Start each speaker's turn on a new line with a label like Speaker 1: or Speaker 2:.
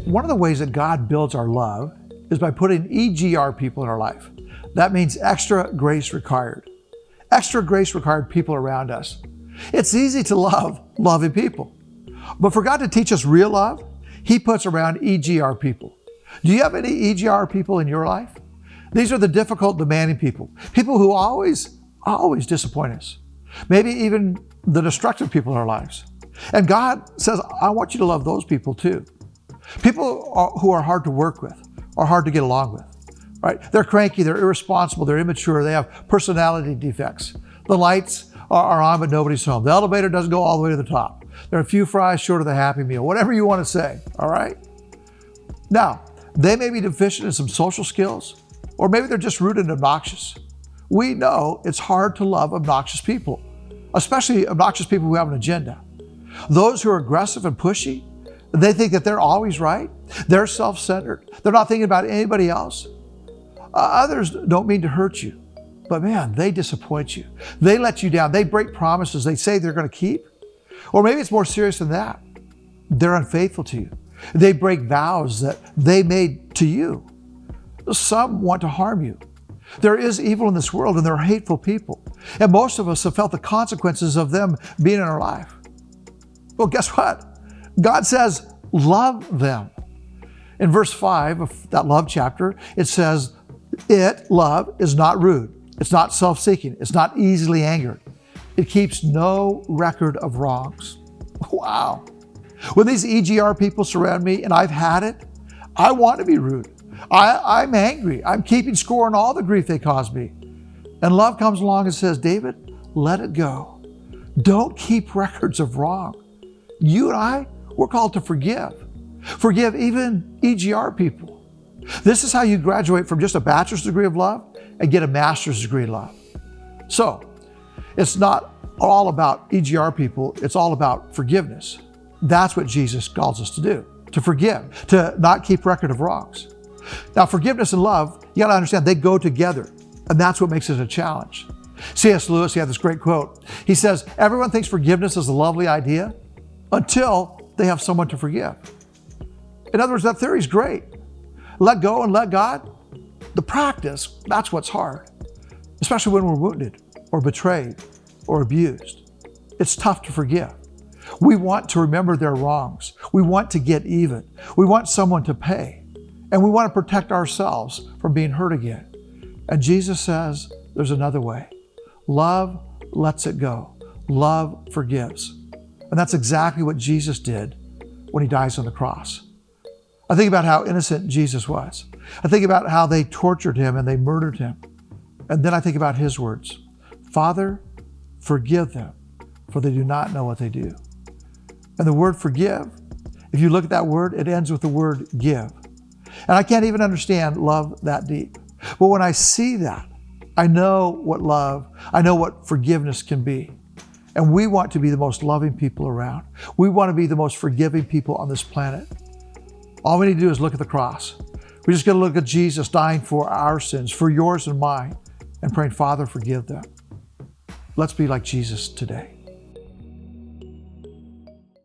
Speaker 1: One of the ways that God builds our love is by putting EGR people in our life. That means extra grace required. Extra grace required people around us. It's easy to love loving people. But for God to teach us real love, He puts around EGR people. Do you have any EGR people in your life? These are the difficult, demanding people. People who always disappoint us. Maybe even the destructive people in our lives. And God says, I want you to love those people too. People who are hard to work with, are hard to get along with, right? They're cranky, they're irresponsible, they're immature, they have personality defects. The lights are on, but nobody's home. The elevator doesn't go all the way to the top. There are a few fries short of the Happy Meal, whatever you want to say, all right? Now, they may be deficient in some social skills, or maybe they're just rude and obnoxious. We know it's hard to love obnoxious people, especially obnoxious people who have an agenda. Those who are aggressive and pushy, they think that they're always right. They're self-centered. They're not thinking about anybody else. Others don't mean to hurt you, but man, they disappoint you. They let you down. They break promises they say they're going to keep. Or maybe it's more serious than that. They're unfaithful to you. They break vows that they made to you. Some want to harm you. There is evil in this world, and there are hateful people. And most of us have felt the consequences of them being in our life. Well, guess what? God says, love them. In verse 5 of that love chapter, it says, love, is not rude. It's not self-seeking. It's not easily angered. It keeps no record of wrongs. Wow. When these EGR people surround me and I've had it, I want to be rude. I'm angry. I'm keeping score on all the grief they caused me. And love comes along and says, David, let it go. Don't keep records of wrong. You and I, we're called to forgive. Forgive even EGR people. This is how you graduate from just a bachelor's degree of love and get a master's degree in love. So, it's not all about EGR people, it's all about forgiveness. That's what Jesus calls us to do, to forgive, to not keep record of wrongs. Now, forgiveness and love, you got to understand, they go together, and that's what makes it a challenge. C.S. Lewis, he had this great quote. He says, everyone thinks forgiveness is a lovely idea until they have someone to forgive. In other words, that theory is great. Let go and let God. The practice, that's what's hard, especially when we're wounded or betrayed or abused. It's tough to forgive. We want to remember their wrongs. We want to get even. We want someone to pay. And we want to protect ourselves from being hurt again. And Jesus says there's another way. Love lets it go. Love forgives. And that's exactly what Jesus did when He dies on the cross. I think about how innocent Jesus was. I think about how they tortured Him and they murdered Him. And then I think about His words, Father, forgive them, for they do not know what they do. And the word forgive, if you look at that word, it ends with the word give. And I can't even understand love that deep. But when I see that, I know what love, I know what forgiveness can be. And we want to be the most loving people around. We want to be the most forgiving people on this planet. All we need to do is look at the cross. We just got to look at Jesus dying for our sins, for yours and mine, and praying, Father, forgive them. Let's be like Jesus today.